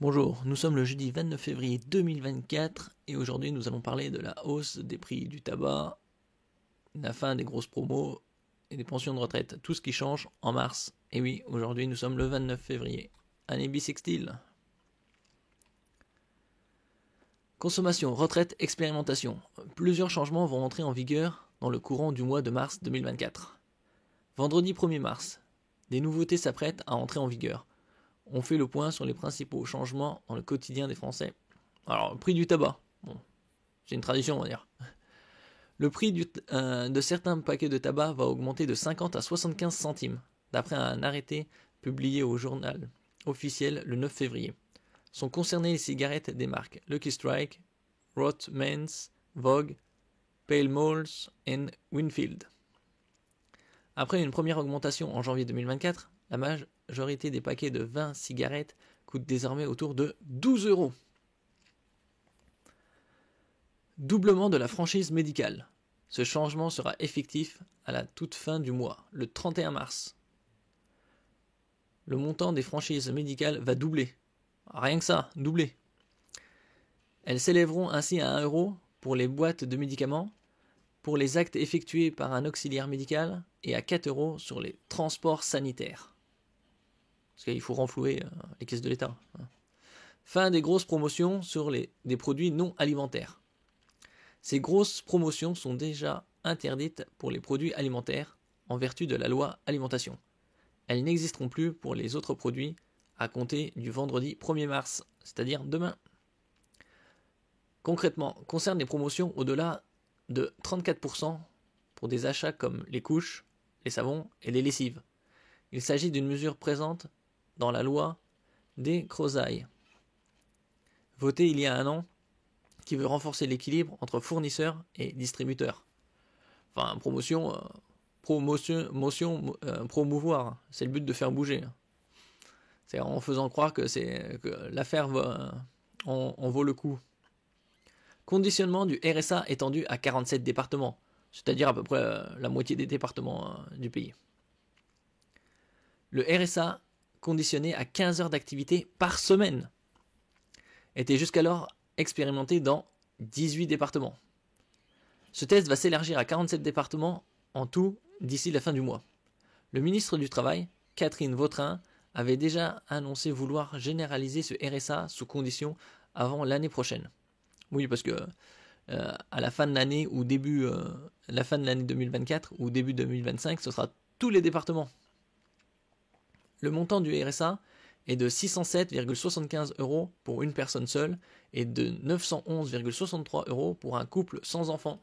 Bonjour, nous sommes le jeudi 29 février 2024 et aujourd'hui nous allons parler de la hausse des prix du tabac, la fin des grosses promos et des pensions de retraite. Tout ce qui change en mars. Et oui, aujourd'hui nous sommes le 29 février. Année bissextile. Consommation, retraite, expérimentation. Plusieurs changements vont entrer en vigueur dans le courant du mois de mars 2024. Vendredi 1er mars, des nouveautés s'apprêtent à entrer en vigueur. On fait le point sur les principaux changements dans le quotidien des Français. Alors, le prix du tabac. Bon, c'est une tradition, on va dire. Le prix de certains paquets de tabac va augmenter de 50 à 75 centimes, d'après un arrêté publié au journal officiel le 9 février. Sont concernées les cigarettes des marques Lucky Strike, Rothmans, Vogue, Pale Malls et Winfield. Après une première augmentation en janvier 2024, la majorité des paquets de 20 cigarettes coûtent désormais autour de 12 euros. Doublement de la franchise médicale. Ce changement sera effectif à la toute fin du mois, le 31 mars. Le montant des franchises médicales va doubler. Rien que ça, doubler. Elles s'élèveront ainsi à 1 euro pour les boîtes de médicaments, pour les actes effectués par un auxiliaire médical et à 4 euros sur les transports sanitaires. Parce qu'il faut renflouer les caisses de l'État. Fin des grosses promotions sur des produits non alimentaires. Ces grosses promotions sont déjà interdites pour les produits alimentaires en vertu de la loi alimentation. Elles n'existeront plus pour les autres produits à compter du vendredi 1er mars, c'est-à-dire demain. Concrètement, concerne les promotions au-delà de 34% pour des achats comme les couches, les savons et les lessives. Il s'agit d'une mesure présente dans la loi des Crozailles, votée il y a un an, qui veut renforcer l'équilibre entre fournisseurs et distributeurs. Enfin, promouvoir, c'est le but de faire bouger. C'est en faisant croire que l'affaire en vaut le coup. Conditionnement du RSA étendu à 47 départements, c'est-à-dire à peu près la moitié des départements du pays. Le RSA, conditionné à 15 heures d'activité par semaine, était jusqu'alors expérimenté dans 18 départements. Ce test va s'élargir à 47 départements en tout d'ici la fin du mois. Le ministre du Travail, Catherine Vautrin, avait déjà annoncé vouloir généraliser ce RSA sous condition avant l'année prochaine. Oui, parce que à la fin de l'année ou la fin de l'année 2024 ou début 2025, ce sera tous les départements. Le montant du RSA est de 607,75 euros pour une personne seule et de 911,63 euros pour un couple sans enfant.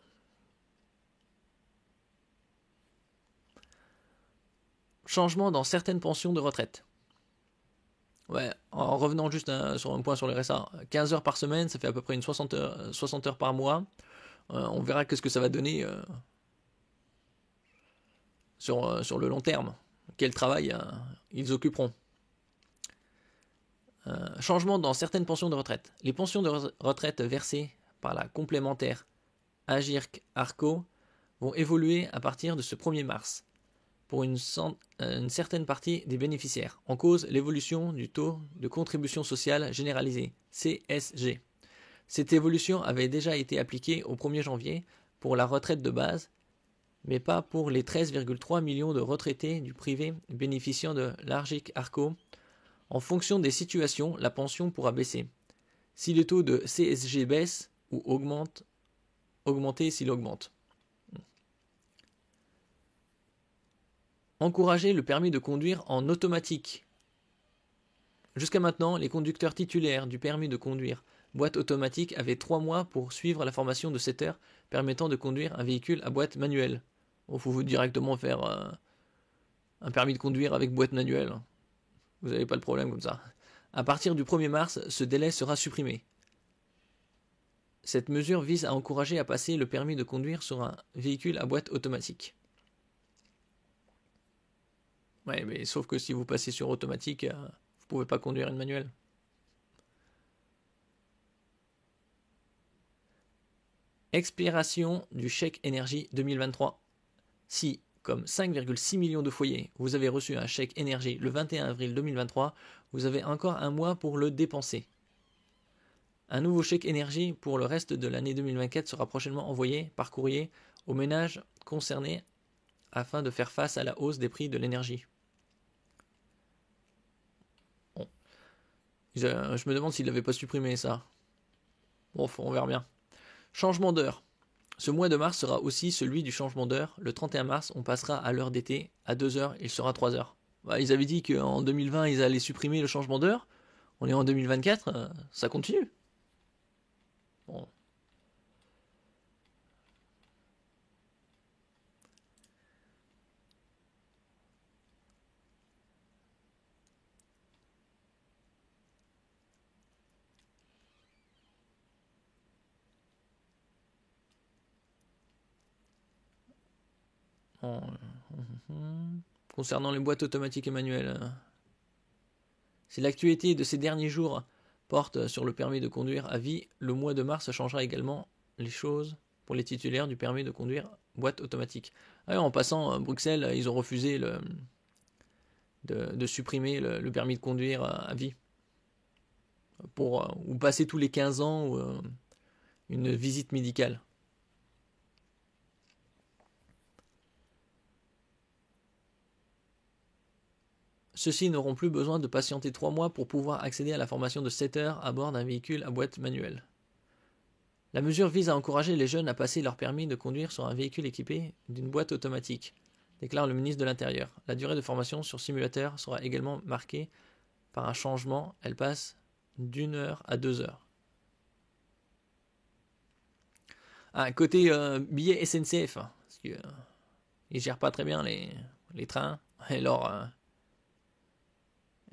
Changement dans certaines pensions de retraite. Ouais, en revenant juste sur un point sur le RSA, 15 heures par semaine, ça fait à peu près une 60 heures par mois. On verra qu'est-ce que ça va donner sur le long terme. Quel travail ils occuperont. Changement dans certaines pensions de retraite. Les pensions de retraite versées par la complémentaire Agirc-Arco vont évoluer à partir de ce 1er mars pour une certaine partie des bénéficiaires. En cause, l'évolution du taux de contribution sociale généralisée, CSG. Cette évolution avait déjà été appliquée au 1er janvier pour la retraite de base, mais pas pour les 13,3 millions de retraités du privé bénéficiant de l'Agirc-Arco. En fonction des situations, la pension pourra baisser. Si le taux de CSG baisse ou augmenter s'il augmente. Encourager le permis de conduire en automatique. Jusqu'à maintenant, les conducteurs titulaires du permis de conduire boîte automatique avaient 3 mois pour suivre la formation de 7 heures permettant de conduire un véhicule à boîte manuelle. Il faut directement faire un permis de conduire avec boîte manuelle. Vous n'avez pas le problème comme ça. À partir du 1er mars, ce délai sera supprimé. Cette mesure vise à encourager à passer le permis de conduire sur un véhicule à boîte automatique. Ouais, mais sauf que si vous passez sur automatique, vous pouvez pas conduire une manuelle. Expiration du chèque énergie 2023. Si, comme 5,6 millions de foyers, vous avez reçu un chèque énergie le 21 avril 2023, vous avez encore un mois pour le dépenser. Un nouveau chèque énergie pour le reste de l'année 2024 sera prochainement envoyé par courrier aux ménages concernés afin de faire face à la hausse des prix de l'énergie. Bon. Je me demande s'il n'avait pas supprimé ça. Bon, on verra bien. Changement d'heure. Ce mois de mars sera aussi celui du changement d'heure. Le 31 mars, on passera à l'heure d'été. À 2 heures, il sera 3 heures. Bah, ils avaient dit qu'en 2020, ils allaient supprimer le changement d'heure. On est en 2024, ça continue. Bon. Concernant les boîtes automatiques et manuelles, si l'actualité de ces derniers jours porte sur le permis de conduire à vie, le mois de mars changera également les choses pour les titulaires du permis de conduire boîte automatique. Alors, en passant, Bruxelles, ils ont refusé de supprimer le permis de conduire à vie. Ou passer tous les 15 ans ou une visite médicale. Ceux-ci n'auront plus besoin de patienter 3 mois pour pouvoir accéder à la formation de 7 heures à bord d'un véhicule à boîte manuelle. La mesure vise à encourager les jeunes à passer leur permis de conduire sur un véhicule équipé d'une boîte automatique, déclare le ministre de l'Intérieur. La durée de formation sur simulateur sera également marquée par un changement. Elle passe d'1 heure à 2 heures. Côté billets SNCF, parce qu'ils ne gèrent pas très bien les trains et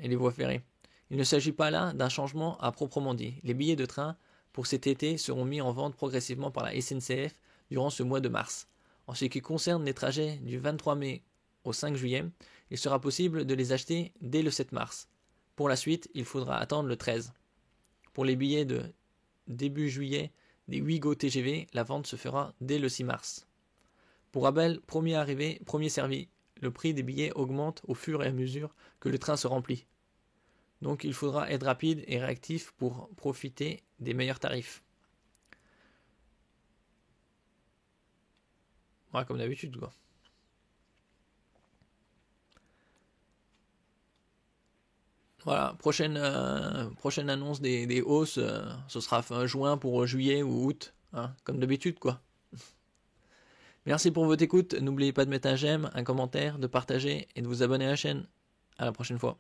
les voies ferrées. Il ne s'agit pas là d'un changement à proprement dit. Les billets de train pour cet été seront mis en vente progressivement par la SNCF durant ce mois de mars. En ce qui concerne les trajets du 23 mai au 5 juillet, il sera possible de les acheter dès le 7 mars. Pour la suite, il faudra attendre le 13. Pour les billets de début juillet des Ouigo TGV, la vente se fera dès le 6 mars. Pour rappel, premier arrivé, premier servi. Le prix des billets augmente au fur et à mesure que le train se remplit. Donc il faudra être rapide et réactif pour profiter des meilleurs tarifs. Ouais, comme d'habitude, quoi. Voilà, prochaine annonce des hausses, ce sera fin juin pour juillet ou août, hein, comme d'habitude, quoi. Merci pour votre écoute, n'oubliez pas de mettre un j'aime, un commentaire, de partager et de vous abonner à la chaîne. À la prochaine fois.